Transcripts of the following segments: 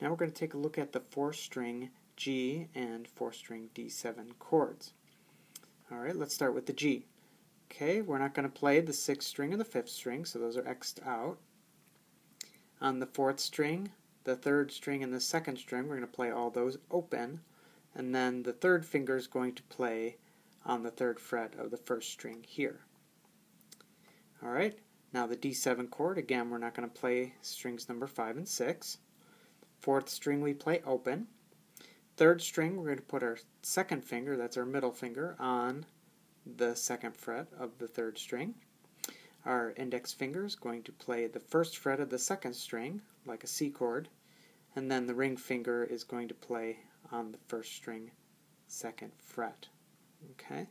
Now we're going to take a look at the 4-string G and 4-string D7 chords. Alright, let's start with the G. Okay, we're not going to play the 6th string or the 5th string, so those are X'd out. On the 4th string, the 3rd string, and the 2nd string, we're going to play all those open, and then the 3rd finger is going to play on the 3rd fret of the 1st string here. Alright, now the D7 chord, again, we're not going to play strings number 5 and 6. 4th string we play open. 3rd string we're going to put our 2nd finger, that's our middle finger, on the 2nd fret of the 3rd string. Our index finger is going to play the 1st fret of the 2nd string, like a C chord, and then the ring finger is going to play on the 1st string, 2nd fret. Okay,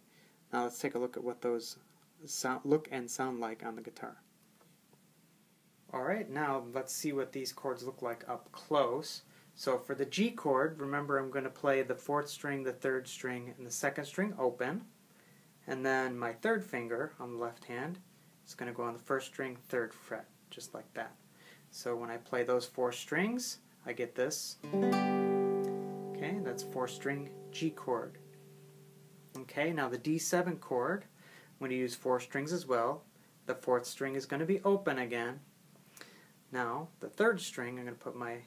now let's take a look at what those look and sound like on the guitar. Alright, now let's see what these chords look like up close. So for the G chord, remember I'm going to play the 4th string, the 3rd string, and the 2nd string open. And then my 3rd finger on the left hand is going to go on the 1st string, 3rd fret, just like that. So when I play those 4 strings, I get this. Okay, that's 4-string G chord. Okay, now the D7 chord, I'm going to use 4 strings as well. The 4th string is going to be open again. Now, the 3rd string, I'm going to put my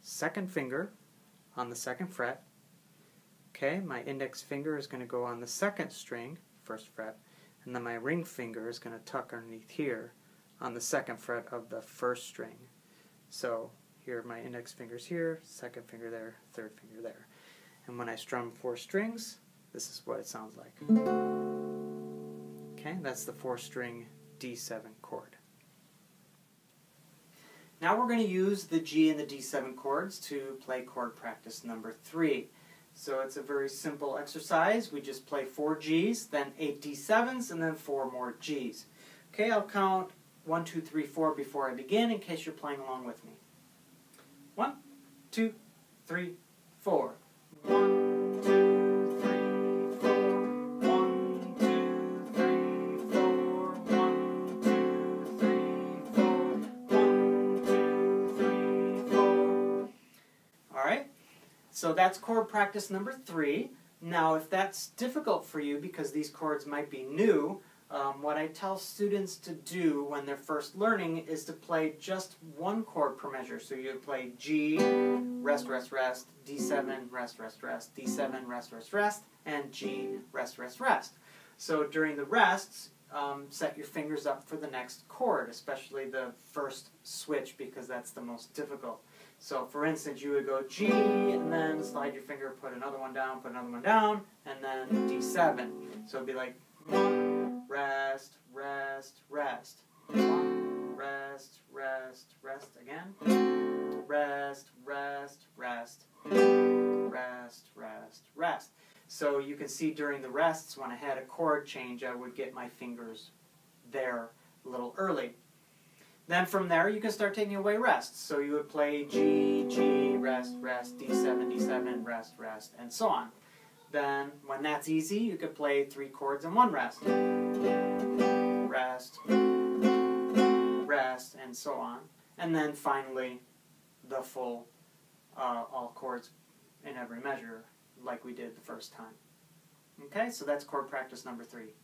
2nd finger on the 2nd fret. Okay, my index finger is going to go on the 2nd string, 1st fret, and then my ring finger is going to tuck underneath here on the 2nd fret of the 1st string. So, here my index finger's here, 2nd finger there, 3rd finger there. And when I strum 4 strings, this is what it sounds like. Okay, that's the 4-string D7 chord. Now we're going to use the G and the D7 chords to play chord practice number 3. So it's a very simple exercise. We just play 4 Gs, then 8 D7s, and then 4 more Gs. Okay, I'll count 1, 2, 3, 4 before I begin in case you're playing along with me. 1, 2, 3, 4. 1, 2, 3, 4. 1, 2, 3, 4. 1, 2, 3, 4. 1, 2, 3, 4. Alright, so that's chord practice number 3. Now if that's difficult for you because these chords might be new, what I tell students to do when they're first learning is to play just one chord per measure. So you play G, rest, rest, rest, D7, rest, rest, rest, D7, rest, rest, rest, and G, rest, rest, rest. So during the rests, set your fingers up for the next chord, especially the first switch because that's the most difficult. So for instance, you would go G, and then slide your finger, put another one down, and then D7. So it'd be like 1, rest, rest, rest. 1, rest, rest, rest again. Rest, rest, rest. Rest, rest, rest. So you can see during the rests, when I had a chord change, I would get my fingers there a little early. Then from there, you can start taking away rests. So you would play G, G, rest, rest, D7, D7, rest, rest, and so on. Then, when that's easy, you could play 3 chords and 1 rest. Rest, rest, and so on. And then finally, the full all chords in every measure, like we did the first time. Okay, so that's chord practice number 3.